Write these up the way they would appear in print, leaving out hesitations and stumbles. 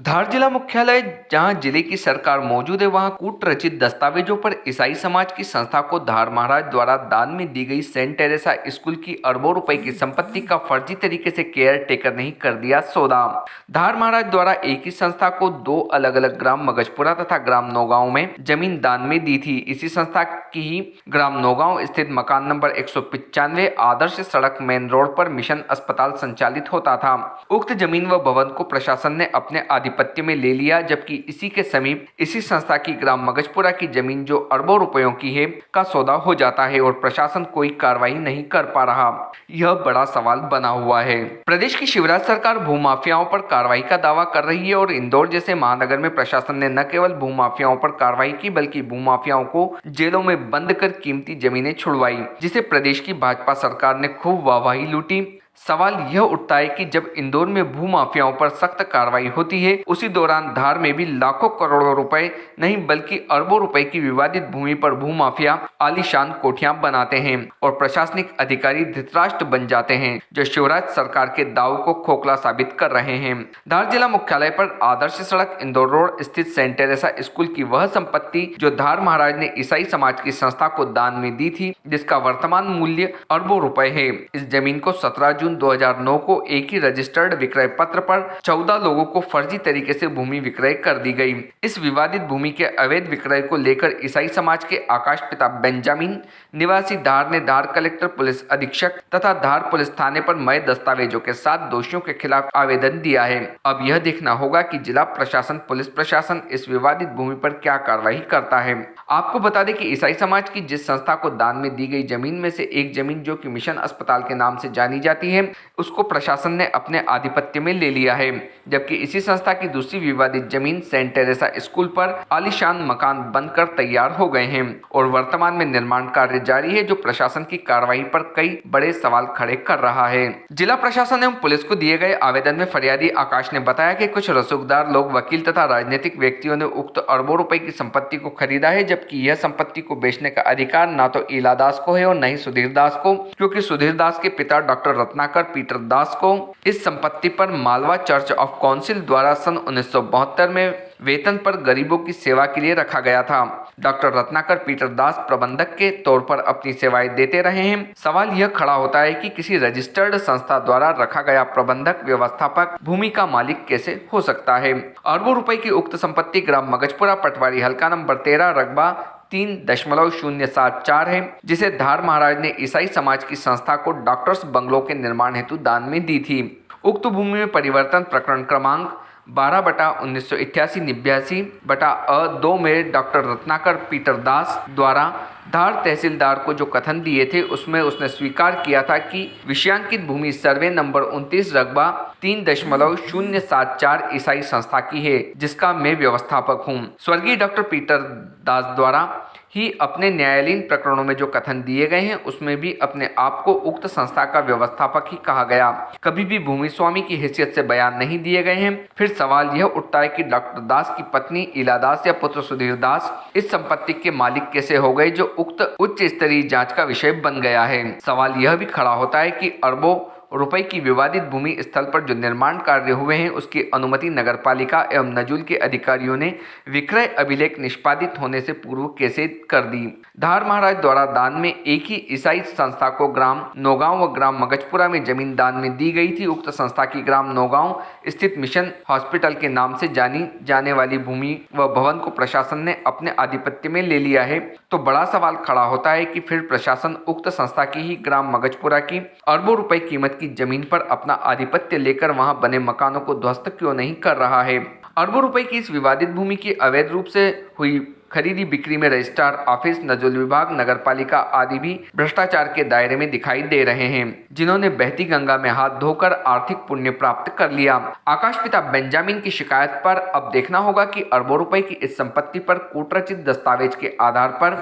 धार जिला मुख्यालय जहां जिले की सरकार मौजूद है, वहां कूट रचित दस्तावेजों पर ईसाई समाज की संस्था को धार महाराज द्वारा दान में दी गई सेंट टेरेसा स्कूल की अरबों रुपए की संपत्ति का फर्जी तरीके से केयर टेकर नहीं कर दिया सौदा। धार महाराज द्वारा एक ही संस्था को दो अलग अलग ग्राम मगजपुरा तथा ग्राम नौगांव में जमीन दान में दी थी। इसी संस्था की ही ग्राम नौगांव स्थित मकान नंबर 195 आदर्श सड़क मेन रोड पर मिशन अस्पताल संचालित होता था। उक्त जमीन व भवन को प्रशासन ने अपने आधिपत्य में ले लिया, जबकि इसी के समीप इसी संस्था की ग्राम मगजपुरा की जमीन जो अरबों रुपयों की है का सौदा हो जाता है और प्रशासन कोई कार्रवाई नहीं कर पा रहा। यह बड़ा सवाल बना हुआ है। प्रदेश की शिवराज सरकार भूमाफियाओं पर कार्रवाई का दावा कर रही है और इंदौर जैसे महानगर में प्रशासन ने न केवल भूमाफियाओं पर कार्रवाई की बल्कि भूमाफियाओं को जेलों में बंद कर कीमती जमीनें छुड़वाई, जिसे प्रदेश की भाजपा सरकार ने खूब वाहवाही लूटी। सवाल यह उठता है कि जब इंदौर में भूमाफियाओं पर सख्त कार्रवाई होती है, उसी दौरान धार में भी लाखों करोड़ों रुपए नहीं बल्कि अरबों रुपए की विवादित भूमि पर भूमाफिया आलीशान कोठियां बनाते हैं और प्रशासनिक अधिकारी धृतराष्ट्र बन जाते हैं, जो शिवराज सरकार के दाव को खोखला साबित कर रहे हैं। धार जिला मुख्यालय पर आदर्श सड़क इंदौर रोड स्थित सेंट टेरेसा स्कूल की वह संपत्ति जो धार महाराज ने ईसाई समाज की संस्था को दान में दी थी, जिसका वर्तमान मूल्य अरबों रुपए है। इस जमीन को 17 जून 2009 को एक ही रजिस्टर्ड विक्रय पत्र पर 14 लोगों को फर्जी तरीके से भूमि विक्रय कर दी गई। इस विवादित भूमि के अवैध विक्रय को लेकर ईसाई समाज के आकाश पिता बेंजामिन निवासी धार ने धार कलेक्टर पुलिस अधीक्षक तथा धार पुलिस थाने पर मय दस्तावेजों के साथ दोषियों के खिलाफ आवेदन दिया है। अब यह देखना होगा कि जिला प्रशासन, पुलिस प्रशासन इस विवादित भूमि पर क्या कार्रवाई करता है। आपको बता दें कि ईसाई समाज की जिस संस्था को दान में दी गई जमीन में से एक जमीन जो कि मिशन अस्पताल के नाम से जानी जाती है, उसको प्रशासन ने अपने आधिपत्य में ले लिया है, जबकि इसी संस्था की दूसरी विवादित जमीन सेंट टेरेसा स्कूल पर आलीशान मकान बनकर तैयार हो गए हैं और वर्तमान में निर्माण कार्य जारी है, जो प्रशासन की कार्रवाई पर कई बड़े सवाल खड़े कर रहा है। जिला प्रशासन एवं पुलिस को दिए गए आवेदन में फरियादी आकाश ने बताया कि कुछ रसूखदार लोग, वकील तथा राजनीतिक व्यक्तियों ने उक्त अरबों रुपए की संपत्ति को खरीदा है, जबकि यह संपत्ति को बेचने का अधिकार न तो इला दास को है और न ही सुधीर दास को, क्योंकि सुधीर दास के पिता डॉक्टर रत्नाकर पीटर दास को इस संपत्ति पर मालवा चर्च ऑफ काउंसिल द्वारा सन 1972 में वेतन पर गरीबों की सेवा के लिए रखा गया था। डॉक्टर रत्नाकर पीटर दास प्रबंधक के तौर पर अपनी सेवाएं देते रहे हैं। सवाल यह खड़ा होता है कि किसी रजिस्टर्ड संस्था द्वारा रखा गया प्रबंधक व्यवस्थापक भूमि का मालिक कैसे हो सकता है। अरबों रुपए की उक्त संपत्ति ग्राम मगजपुरा पटवारी हल्का नंबर 13 रकबा 3.074 है, जिसे धार महाराज ने ईसाई समाज की संस्था को डॉक्टर्स बंगलों के निर्माण हेतु दान में दी थी। उक्त भूमि में परिवर्तन प्रकरण क्रमांक 12/1988/2 में डॉक्टर रत्नाकर पीटर दास द्वारा धार तहसीलदार को जो कथन दिए थे, उसमें उसने स्वीकार किया था कि विषयांकित भूमि सर्वे नंबर 29 रकबा 3.074 ईसाई संस्था की है, जिसका मैं व्यवस्थापक हूँ। स्वर्गीय डॉक्टर पीटर दास द्वारा ही अपने न्यायालयीन प्रकरणों में जो कथन दिए गए हैं, उसमें भी अपने आप को उक्त संस्था का व्यवस्थापक ही कहा गया, कभी भी भूमि स्वामी की हैसियत से बयान नहीं दिए गए हैं। फिर सवाल यह उठता है कि डॉक्टर दास की पत्नी इला दास या पुत्र सुधीर दास इस संपत्ति के मालिक कैसे हो गए, जो उक्त उच्च स्तरीय जांच का विषय बन गया है। सवाल यह भी खड़ा होता है कि अरबों रुपए की विवादित भूमि स्थल पर जो निर्माण कार्य हुए हैं, उसकी अनुमति नगरपालिका एवं नजूल के अधिकारियों ने विक्रय अभिलेख निष्पादित होने से पूर्व कैसे कर दी। धार महाराज द्वारा दान में एक ही ईसाई संस्था को ग्राम नौगांव व ग्राम मगजपुरा में जमीन दान में दी गई थी। उक्त संस्था की ग्राम नौगांव स्थित मिशन हॉस्पिटल के नाम से जानी जाने वाली भूमि व भवन को प्रशासन ने अपने आधिपत्य में ले लिया है, तो बड़ा सवाल खड़ा होता है कि फिर प्रशासन उक्त संस्था की ही ग्राम मगजपुरा की अरबों रुपए कीमत की जमीन पर अपना आधिपत्य लेकर वहां बने मकानों को ध्वस्त क्यों नहीं कर रहा है। अरबों रुपए की इस विवादित भूमि की अवैध रूप से हुई खरीदी बिक्री में रजिस्ट्रार ऑफिस, नजूल विभाग, नगरपालिका आदि भी भ्रष्टाचार के दायरे में दिखाई दे रहे हैं, जिन्होंने बहती गंगा में हाथ धोकर आर्थिक पुण्य प्राप्त कर लिया। आकाश पिता बेंजामिन की शिकायत पर अब देखना होगा कि अरबों रुपए की इस संपत्ति पर कूटरचित दस्तावेज के आधार पर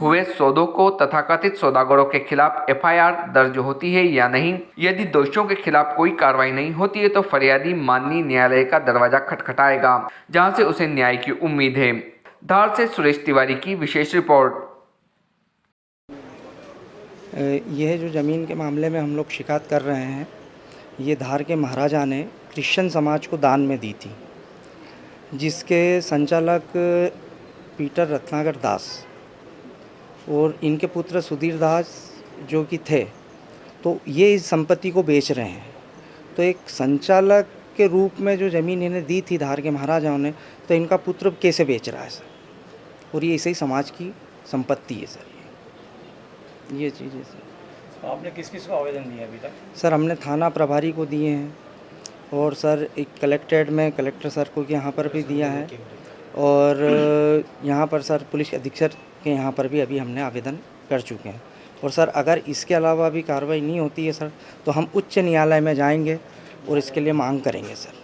हुए सौदों को तथाकथित सौदागरों के खिलाफ एफआईआर दर्ज होती है या नहीं। यदि दोषियों के खिलाफ कोई कार्रवाई नहीं होती है, तो फरियादी माननीय न्यायालय का दरवाजा खटखटाएगा, जहां से उसे न्याय की उम्मीद है। धार से सुरेश तिवारी की विशेष रिपोर्ट। यह जो ज़मीन के मामले में हम लोग शिकायत कर रहे हैं, ये धार के महाराजा ने क्रिश्चियन समाज को दान में दी थी। जिसके संचालक पीटर रत्नाकर दास और इनके पुत्र सुधीर दास जो कि थे, तो ये इस संपत्ति को बेच रहे हैं। तो एक संचालक के रूप में जो ज़मीन इन्हें दी थी धार के महाराजाओं ने, तो इनका पुत्र कैसे बेच रहा है सर? और ये इसी समाज की संपत्ति है सर। ये चीज़ है सर। तो आपने किस किस को आवेदन दिया अभी तक? सर हमने थाना प्रभारी को दिए हैं और सर एक कलेक्ट्रेट में कलेक्टर सर को यहाँ पर भी दिया है और यहाँ पर सर पुलिस अधीक्षक के यहाँ पर भी अभी हमने आवेदन कर चुके हैं। और सर अगर इसके अलावा भी कार्रवाई नहीं होती है सर, तो हम उच्च न्यायालय में जाएंगे और इसके लिए मांग करेंगे सर।